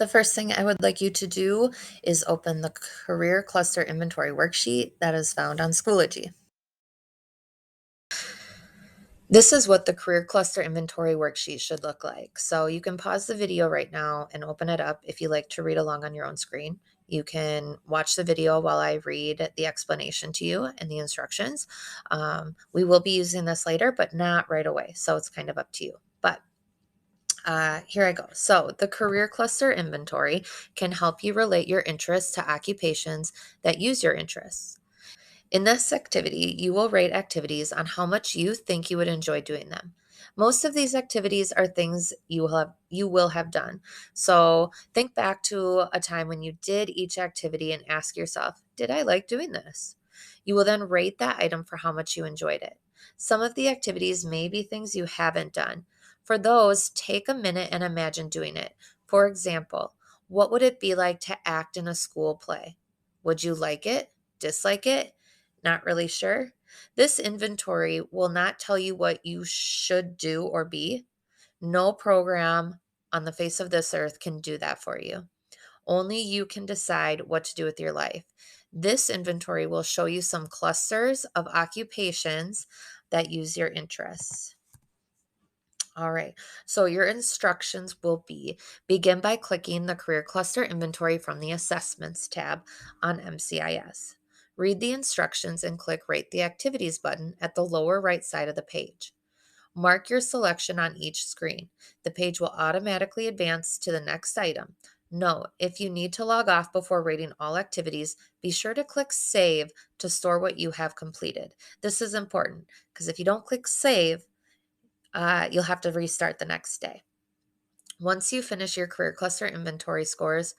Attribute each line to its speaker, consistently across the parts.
Speaker 1: The first thing I would like you to do is open the Career Cluster Inventory worksheet that is found on Schoology. This is what the Career Cluster Inventory worksheet should look like. So you can pause the video right now and open it up if you like to read along on your own screen. You can watch the video while I read the explanation to you and the instructions. We will be using this later, but not right away. So it's kind of up to you. But here I go. So the career cluster inventory can help you relate your interests to occupations that use your interests. In this activity, you will rate activities on how much you think you would enjoy doing them. Most of these activities are things you will have done. So think back to a time when you did each activity and ask yourself, did I like doing this? You will then rate that item for how much you enjoyed it. Some of the activities may be things you haven't done. For those, take a minute and imagine doing it. For example, what would it be like to act in a school play? Would you like it? Dislike it? Not really sure? This inventory will not tell you what you should do or be. No program on the face of this earth can do that for you. Only you can decide what to do with your life. This inventory will show you some clusters of occupations that use your interests. All right, so your instructions will be begin by clicking the Career Cluster Inventory from the Assessments tab on MCIS. Read the instructions and click Rate the Activities button at the lower right side of the page. Mark your selection on each screen. The page will automatically advance to the next item. Note, if you need to log off before rating all activities, be sure to click Save to store what you have completed. This is important because if you don't click Save, you'll have to restart the next day. Once you finish your career cluster inventory scores,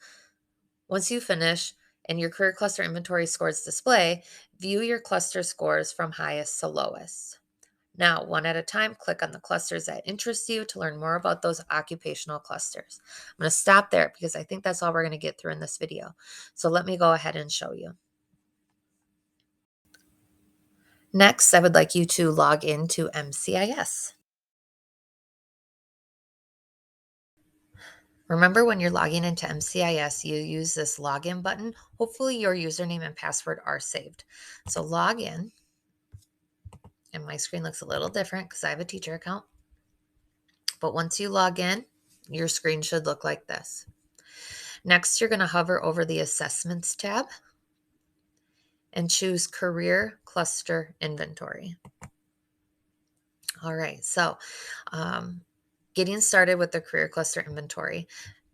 Speaker 1: once you finish and your career cluster inventory scores display, view your cluster scores from highest to lowest. Now, one at a time, click on the clusters that interest you to learn more about those occupational clusters. I'm going to stop there because I think that's all we're going to get through in this video. So let me go ahead and show you. Next, I would like you to log into MCIS. Remember, when you're logging into MCIS, you use this login button. Hopefully your username and password are saved. So log in, and my screen looks a little different because I have a teacher account. But once you log in, your screen should look like this. Next, you're going to hover over the Assessments tab and choose Career Cluster Inventory. All right, so getting started with the Career Cluster Inventory.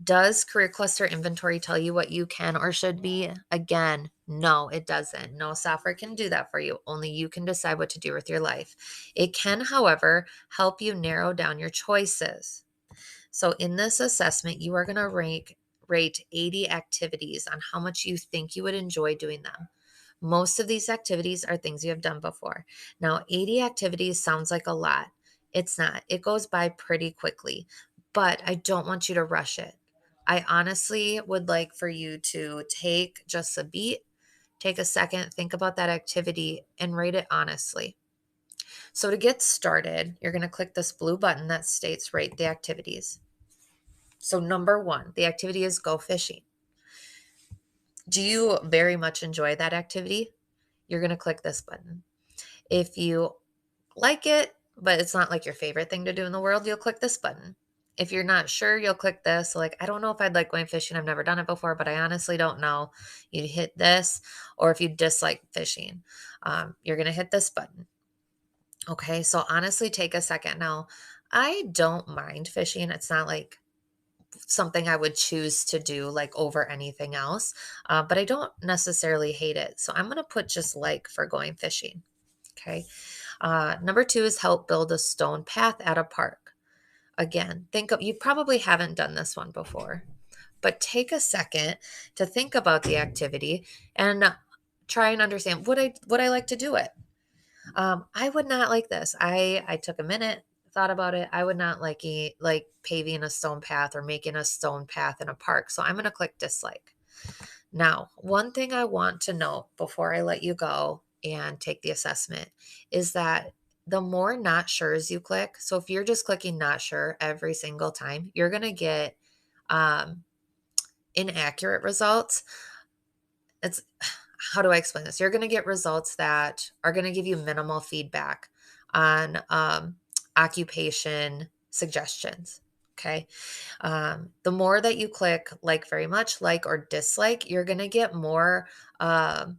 Speaker 1: Does Career Cluster Inventory tell you what you can or should be? Again, no, it doesn't. No software can do that for you. Only you can decide what to do with your life. It can, however, help you narrow down your choices. So in this assessment, you are going to rate 80 activities on how much you think you would enjoy doing them. Most of these activities are things you have done before. Now, 80 activities sounds like a lot. It's not. It goes by pretty quickly, but I don't want you to rush it. I honestly would like for you to take just a beat, take a second, think about that activity, and rate it honestly. So to get started, you're going to click this blue button that states Rate the Activities. So number one, the activity is go fishing. Do you very much enjoy that activity? You're going to click this button. If you like it, but it's not like your favorite thing to do in the world, you'll click this button. If you're not sure, you'll click this. Like, I don't know if I'd like going fishing. I've never done it before, but I honestly don't know. You hit this, or if you dislike fishing, you're going to hit this button. Okay, so honestly, take a second. Now, I don't mind fishing. It's not like something I would choose to do like over anything else, but I don't necessarily hate it. So I'm going to put just like for going fishing. Okay. Number two is help build a stone path at a park. Again, you probably haven't done this one before, but take a second to think about the activity and try and understand would I like to do it. I would not like this. I took a minute, thought about it. I would not like paving a stone path or making a stone path in a park. So I'm going to click dislike. Now, one thing I want to note before I let you go and take the assessment is that the more not sure's you click, so if you're just clicking not sure every single time, you're going to get inaccurate results, it's how do I explain this? You're going to get results that are going to give you minimal feedback on occupation suggestions. Okay. The more that you click like very much, like, or dislike, you're going to get more um,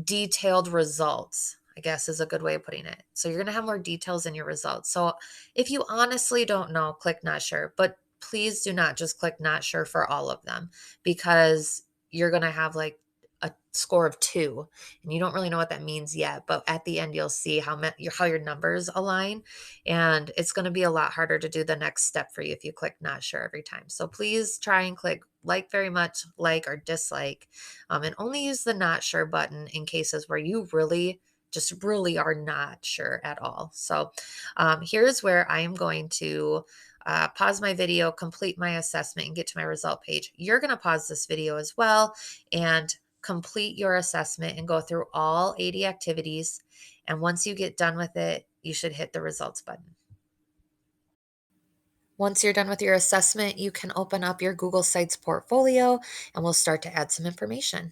Speaker 1: detailed results, I guess is a good way of putting it. So you're going to have more details in your results. So if you honestly don't know, click not sure, but please do not just click not sure for all of them, because you're going to have like a score of 2 and you don't really know what that means yet, but at the end you'll see how your numbers align, and it's going to be a lot harder to do the next step for you if you click not sure every time. So please try and click like very much, like, or dislike, and only use the not sure button in cases where you really are not sure at all. So here's where I am going to pause my video, complete my assessment, and get to my result page. You're going to pause this video as well and complete your assessment and go through all 80 activities. And once you get done with it, you should hit the results button. Once you're done with your assessment, you can open up your Google Sites portfolio and we'll start to add some information.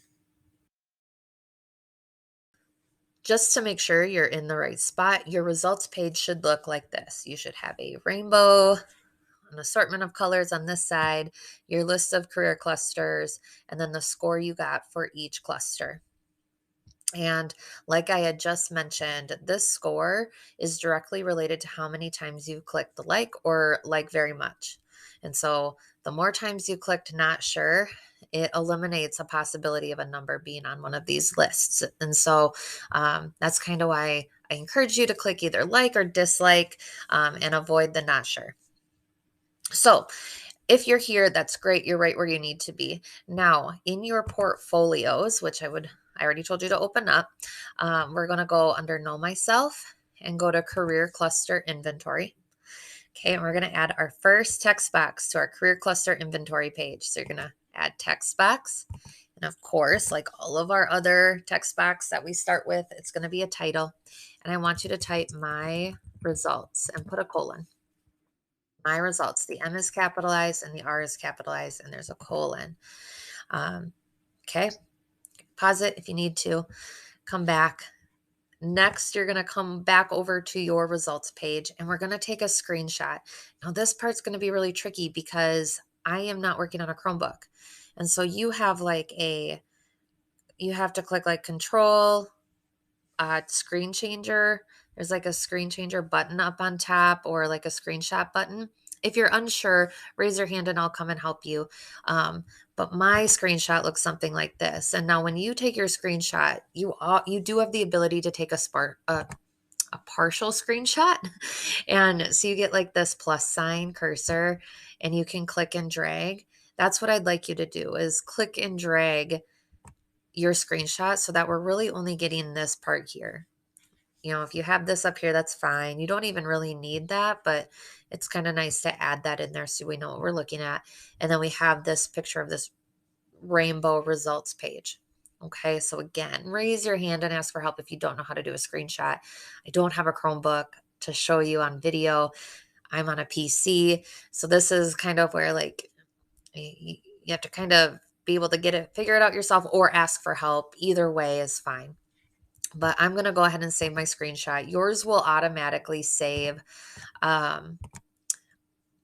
Speaker 1: Just to make sure you're in the right spot, your results page should look like this. You should have a rainbow, an assortment of colors on this side, your list of career clusters, and then the score you got for each cluster. And like I had just mentioned, this score is directly related to how many times you clicked the like or like very much. And so the more times you clicked not sure, it eliminates a possibility of a number being on one of these lists. And so that's kind of why I encourage you to click either like or dislike, and avoid the not sure. So if you're here, that's great. You're right where you need to be. Now, in your portfolios, which I already told you to open up, we're going to go under Know Myself and go to Career Cluster Inventory. Okay, and we're going to add our first text box to our Career Cluster Inventory page. So you're going to add text box. And of course, like all of our other text box that we start with, it's going to be a title. And I want you to type my results and put a colon. My results. The M is capitalized and the R is capitalized, and there's a colon. Okay. Pause it if you need to. Come back. Next, you're going to come back over to your results page and we're going to take a screenshot. Now, this part's going to be really tricky because I am not working on a Chromebook. And so you have you have to click like control, screen changer. There's like a screen changer button up on top or like a screenshot button. If you're unsure, raise your hand and I'll come and help you. But my screenshot looks something like this. And now when you take your screenshot, you do have the ability to take a partial screenshot. And so you get like this plus sign cursor and you can click and drag. That's what I'd like you to do is click and drag your screenshot so that we're really only getting this part here. You know, if you have this up here, that's fine. You don't even really need that, but it's kind of nice to add that in there so we know what we're looking at. And then we have this picture of this rainbow results page. Okay, so again, raise your hand and ask for help if you don't know how to do a screenshot. I don't have a Chromebook to show you on video. I'm on a PC. So this is kind of where like you have to kind of be able to figure it out yourself or ask for help. Either way is fine. But I'm going to go ahead and save my screenshot. Yours will automatically save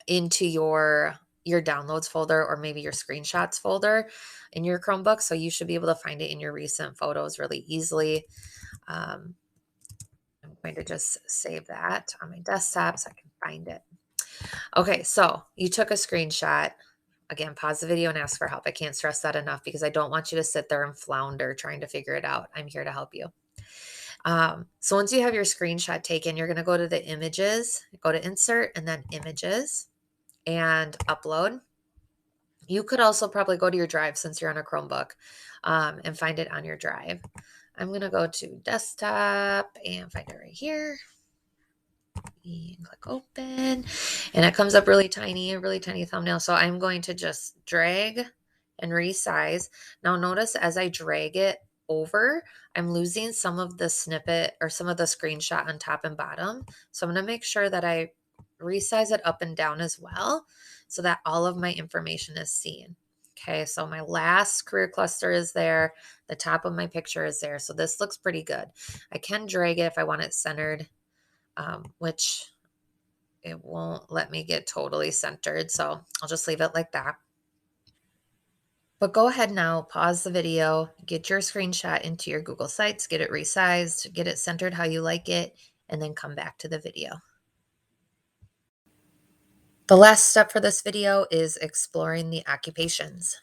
Speaker 1: into your downloads folder or maybe your screenshots folder in your Chromebook. So you should be able to find it in your recent photos really easily. I'm going to just save that on my desktop so I can find it. Okay, so you took a screenshot. Again, pause the video and ask for help. I can't stress that enough because I don't want you to sit there and flounder trying to figure it out. I'm here to help you. So once you have your screenshot taken, you're going to go to the images, go to insert and then images and upload. You could also probably go to your drive since you're on a Chromebook, and find it on your drive. I'm going to go to desktop and find it right here. And click open and it comes up really tiny, a really tiny thumbnail. So I'm going to just drag and resize. Now notice as I drag it over, I'm losing some of the snippet or some of the screenshot on top and bottom. So I'm going to make sure that I resize it up and down as well so that all of my information is seen. Okay, so my last career cluster is there. The top of my picture is there. So this looks pretty good. I can drag it if I want it centered, which it won't let me get totally centered. So I'll just leave it like that. But go ahead now, pause the video, get your screenshot into your Google Sites, get it resized, get it centered how you like it, and then come back to the video. The last step for this video is exploring the occupations.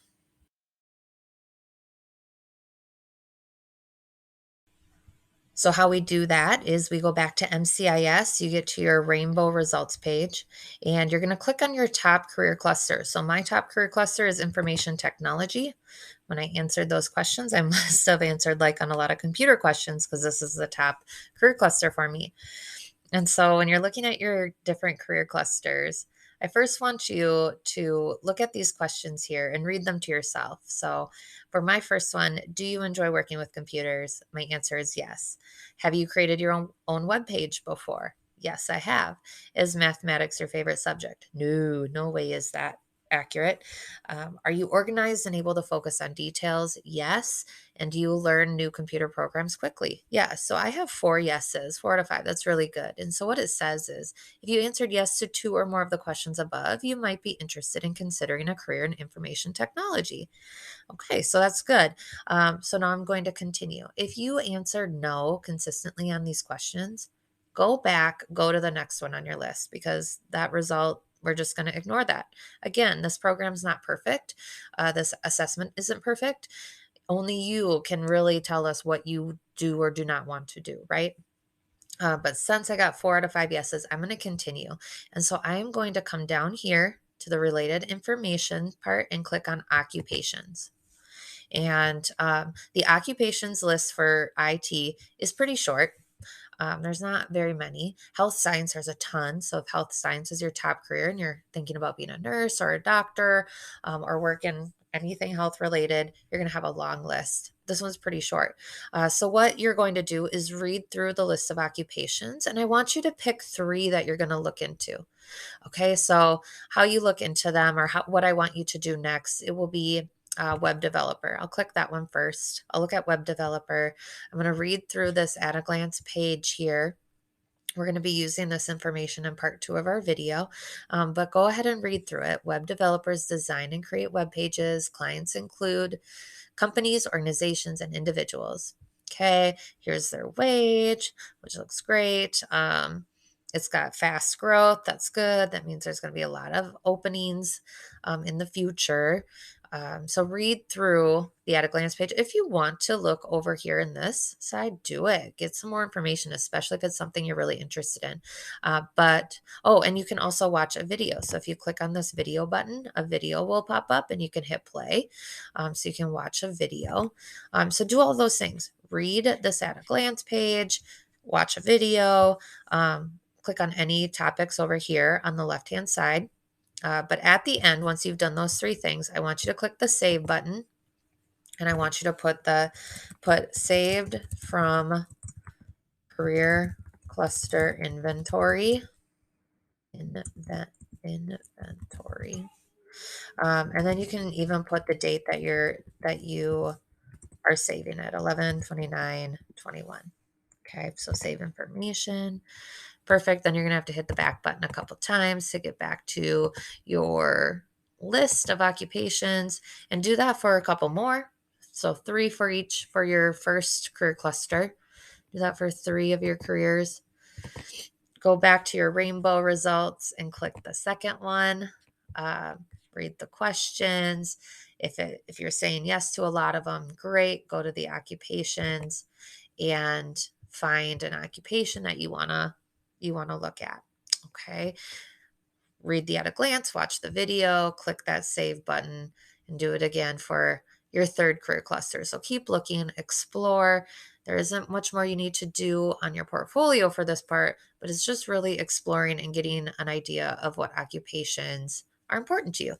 Speaker 1: So how we do that is we go back to MCIS, you get to your rainbow results page, and you're going to click on your top career cluster. So my top career cluster is information technology. When I answered those questions, I must have answered like on a lot of computer questions because this is the top career cluster for me. And so when you're looking at your different career clusters, I first want you to look at these questions here and read them to yourself. So for my first one, do you enjoy working with computers? My answer is yes. Have you created your own web page before? Yes, I have. Is mathematics your favorite subject? No, no way is that accurate. Are you organized and able to focus on details? Yes. And do you learn new computer programs quickly? Yes. So I have 4 yeses, 4 out of 5. That's really good. And so what it says is if you answered yes to 2 or more of the questions above, you might be interested in considering a career in information technology. Okay, so that's good. So now I'm going to continue. If you answered no consistently on these questions, go back, go to the next one on your list because that result, we're just going to ignore that. Again, this program's not perfect. This assessment isn't perfect. Only you can really tell us what you do or do not want to do, right? But since I got 4 out of 5 yeses, I'm going to continue. And so I'm going to come down here to the related information part and click on occupations. And the occupations list for IT is pretty short. There's not very many. Health science, there's a ton. So if health science is your top career and you're thinking about being a nurse or a doctor or working anything health related, you're going to have a long list. This one's pretty short. So what you're going to do is read through the list of occupations, and I want you to pick 3 that you're going to look into. Okay, so how you look into them or what I want you to do next, it will be web developer. I'll click that one first. I'll look at web developer. I'm going to read through this at a glance page here. We're going to be using this information in part 2 of our video, but go ahead and read through it. Web developers design and create web pages. Clients include companies, organizations, and individuals. Okay, here's their wage, which looks great. It's got fast growth. That's good. That means there's going to be a lot of openings in the future. So read through the at a glance page. If you want to look over here in this side, do it. Get some more information, especially if it's something you're really interested in. And you can also watch a video. So if you click on this video button, a video will pop up and you can hit play. So you can watch a video. So do all those things. Read this at a glance page, watch a video, click on any topics over here on the left-hand side. But at the end, once you've done those 3 things, I want you to click the save button and I want you to put saved from career cluster inventory. Inventory. And then you can even put the date that you are saving it, 11/29/21. Okay, so save information. Perfect. Then you're going to have to hit the back button a couple times to get back to your list of occupations and do that for a couple more. So 3 for each for your first career cluster. Do that for 3 of your careers. Go back to your rainbow results and click the second one. Read the questions. If you're saying yes to a lot of them, great. Go to the occupations and find an occupation that you wanna look at. Okay. Read the at a glance, watch the video, click that save button, and do it again for your third career cluster. So keep looking, explore. There isn't much more you need to do on your portfolio for this part, but it's just really exploring and getting an idea of what occupations are important to you.